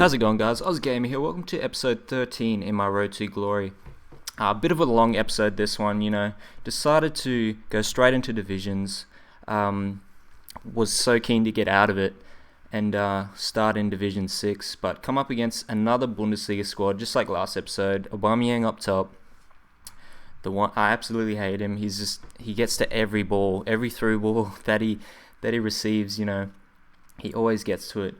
How's it going, guys? OzGamer here. Welcome to episode 13 in my road to glory. A bit of a long episode, this one, Decided to go straight into divisions. Was so keen to get out of it and start in Division 6, but come up against another Bundesliga squad, just like last episode. Aubameyang up top. The one I absolutely hate him. He gets to every ball, every through ball that he receives. He always gets to it.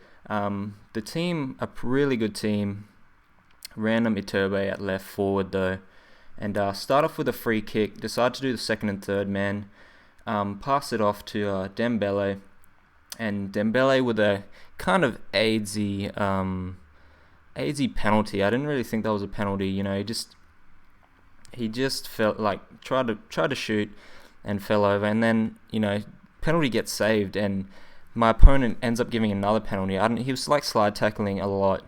The team, a really good team. Random Iturbe at left forward though, and start off with a free kick. Decide to do the second and third man. Pass it off to Dembele, and Dembele with a kind of aidsy penalty. I didn't really think that was a penalty. He just felt like tried to shoot and fell over, and then penalty gets saved, and my opponent ends up giving another penalty. He was like slide tackling a lot,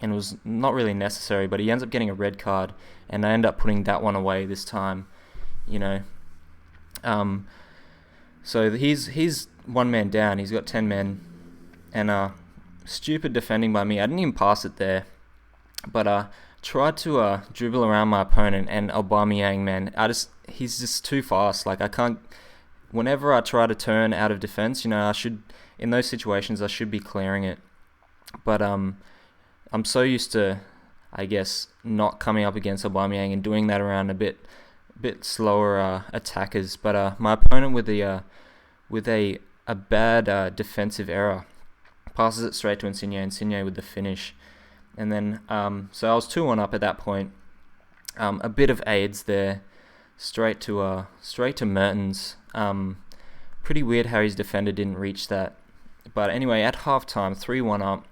and it was not really necessary, but he ends up getting a red card, and I end up putting that one away this time. So he's one man down. He's got 10 men, and stupid defending by me. I didn't even pass it there, but tried to dribble around my opponent, and Aubameyang, man, he's just too fast. Like I can't. Whenever I try to turn out of defense, in those situations I should be clearing it, but I'm so used to, I guess, not coming up against Aubameyang and doing that around a bit slower attackers. But my opponent with a bad defensive error passes it straight to Insigne with the finish, and then so I was 2-1 up at that point. A bit of aids there, straight to Mertens. Pretty weird how his defender didn't reach that. But anyway, at halftime, 3-1 up.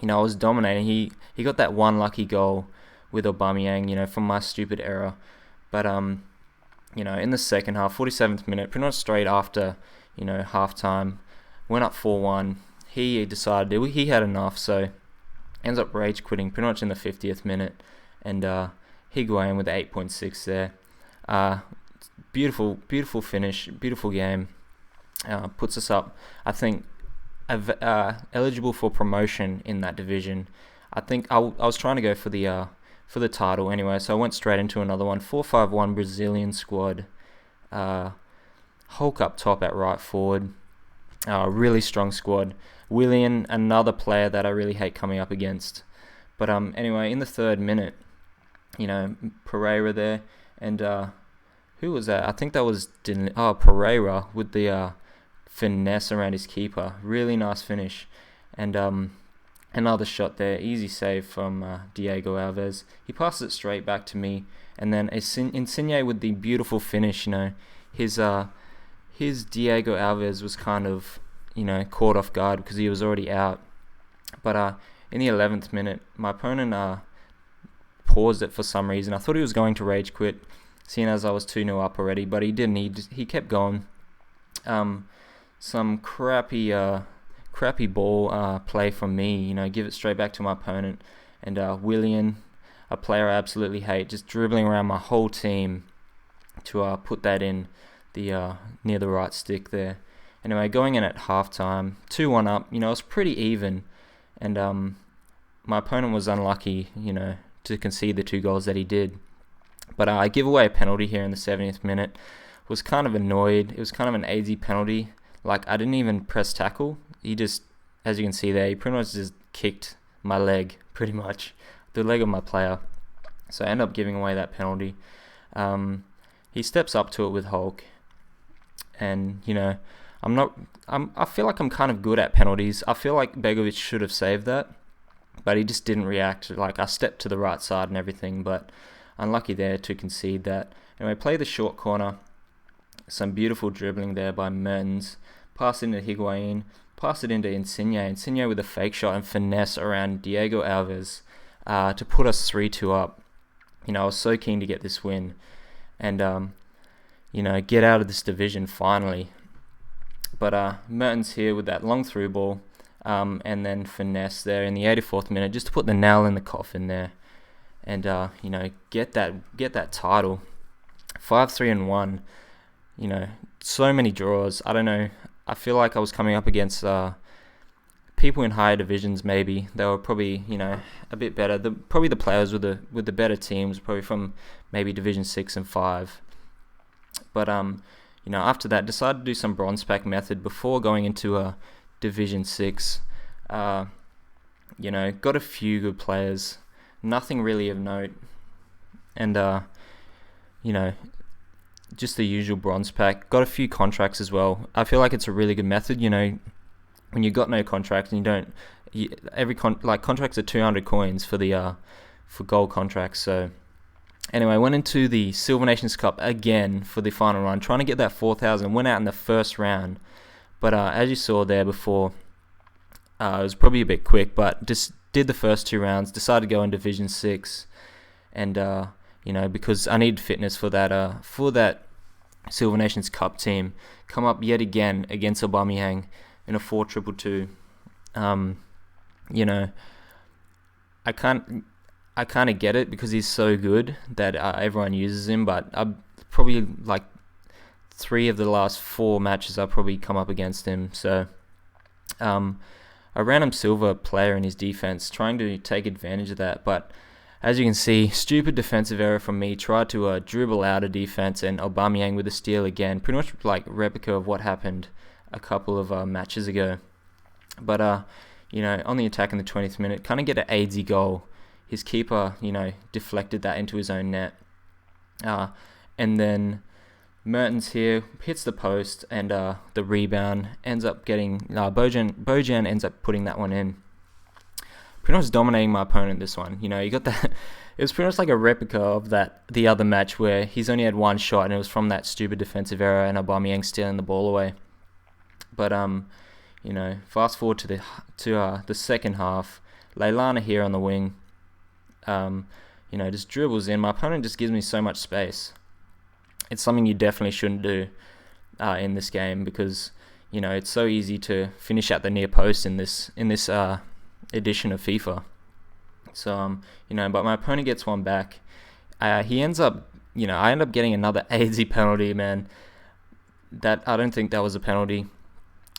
I was dominating. He got that one lucky goal with Aubameyang, from my stupid error. But in the second half, 47th minute, pretty much straight after, halftime, went up 4-1. He decided he had enough, so ends up rage quitting pretty much in the 50th minute, and Higuain with the 8.6 there. Beautiful finish, beautiful game. Puts us up, I think, eligible for promotion in that division. I think I was trying to go for the title anyway, so I went straight into another one. 4-5-1 Brazilian squad. Hulk up top at right forward. Really strong squad. Willian, another player that I really hate coming up against. But anyway, in the third minute, Pereira there, and who was that? I think that was Pereira with the finesse around his keeper. Really nice finish. And another shot there. Easy save from Diego Alves. He passes it straight back to me. And then Insigne with the beautiful finish. His Diego Alves was kind of, caught off guard because he was already out. But in the 11th minute, my opponent paused it for some reason. I thought he was going to rage quit, seeing as I was 2-0 up already, but he didn't. He kept going. Some crappy ball play from me. Give it straight back to my opponent, and Willian, a player I absolutely hate, just dribbling around my whole team to put that in the near the right stick there. Anyway, going in at halftime, 2-1 up. It was pretty even, and my opponent was unlucky, to concede the 2 goals that he did. But I give away a penalty here in the 70th minute. Was kind of annoyed. It was kind of an easy penalty. Like, I didn't even press tackle. He just, as you can see there, he pretty much just kicked my leg, pretty much. The leg of my player. So I end up giving away that penalty. He steps up to it with Hulk. And, I feel like I'm kind of good at penalties. I feel like Begovic should have saved that. But he just didn't react. Like, I stepped to the right side and everything, but unlucky there to concede that. Anyway, play the short corner. Some beautiful dribbling there by Mertens. Pass into Higuain. Pass it into Insigne. Insigne with a fake shot and finesse around Diego Alves to put us 3-2 up. I was so keen to get this win and, get out of this division finally. But Mertens here with that long through ball and then finesse there in the 84th minute just to put the nail in the coffin there. And get that title. 5-3-1. So many draws. I don't know. I feel like I was coming up against people in higher divisions, maybe they were probably, a bit better. Probably the players with the better teams, probably from maybe Division 6 and 5. But after that, decided to do some bronze pack method before going into Division 6. Got a few good players, nothing really of note, and just the usual bronze pack. Got a few contracts as well. I feel like it's a really good method. When you got no contract and contracts are 200 coins for gold contracts. So anyway, went into the Silver Nations Cup again for the final run, trying to get that 4,000. Went out in the first round, but as you saw there before, it was probably a bit quick, but just did the first 2 rounds. Decided to go in Division 6, and because I needed fitness for that Silver Nations Cup team. Come up yet again against Aubameyang in a 4-2-2. I kind of get it because he's so good that everyone uses him, but I probably like 3 of the last 4 matches I've probably come up against him. So a random silver player in his defense, trying to take advantage of that, but as you can see, stupid defensive error from me. Tried to dribble out a defense, and Aubameyang with a steal again. Pretty much like replica of what happened a couple of matches ago. But on the attack in the 20th minute, kind of get an AZ goal. His keeper, deflected that into his own net. And then Mertens here hits the post, and the rebound ends up getting Bojan ends up putting that one in. Pretty much dominating my opponent this one. You got that. It was pretty much like a replica of the other match where he's only had 1 shot, and it was from that stupid defensive error and Aubameyang stealing the ball away. But fast forward to the second half, Leilani here on the wing. Just dribbles in. My opponent just gives me so much space. It's something you definitely shouldn't do in this game, because it's so easy to finish at the near post in this edition of FIFA. So but my opponent gets one back. He ends up, I end up getting another AZ penalty, man. That I don't think that was a penalty.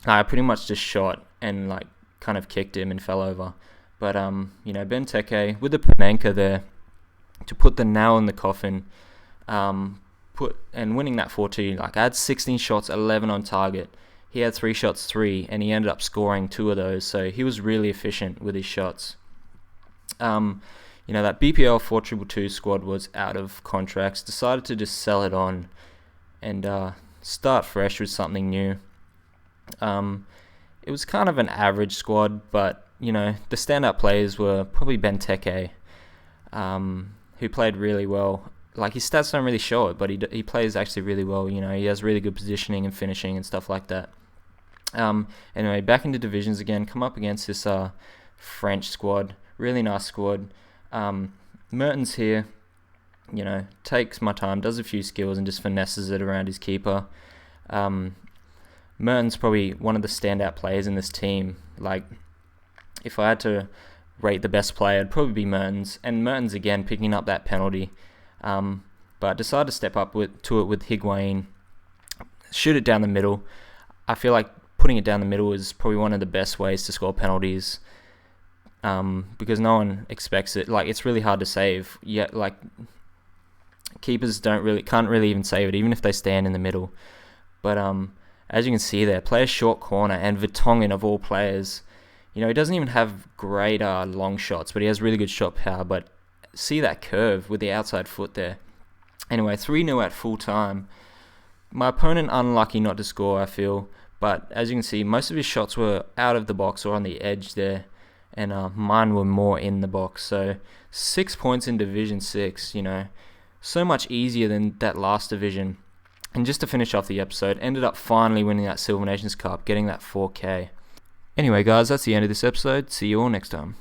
I pretty much just shot and kind of kicked him and fell over. But Benteke with the Panenka there to put the nail in the coffin, winning that 4-2. I had 16 shots, 11 on target. He had 3 shots, 3, and he ended up scoring 2 of those. So he was really efficient with his shots. That BPL 4-2-2 squad was out of contracts. Decided to just sell it on and start fresh with something new. It was kind of an average squad, but the standout players were probably Benteke, who played really well. His stats don't really show it, but he plays actually really well. He has really good positioning and finishing and stuff like that. Anyway, back into divisions again. Come up against this French squad. Really nice squad. Mertens here, takes my time, does a few skills, and just finesses it around his keeper. Mertens probably one of the standout players in this team. If I had to rate the best player, it'd probably be Mertens. And Mertens again picking up that penalty. But decided to step up to it with Higuain. Shoot it down the middle. I feel like putting it down the middle is probably one of the best ways to score penalties. Because no one expects it. It's really hard to save. Yet, keepers can't really even save it, even if they stand in the middle. But as you can see there, play a short corner, and Vertonghen of all players, he doesn't even have great long shots, but he has really good shot power. But see that curve with the outside foot there. Anyway, 3-0 at full time. My opponent unlucky not to score, I feel. But as you can see, most of his shots were out of the box or on the edge there. And mine were more in the box. So 6 points in Division 6, so much easier than that last division. And just to finish off the episode, ended up finally winning that Silver Nations Cup, getting that 4K. Anyway guys, that's the end of this episode. See you all next time.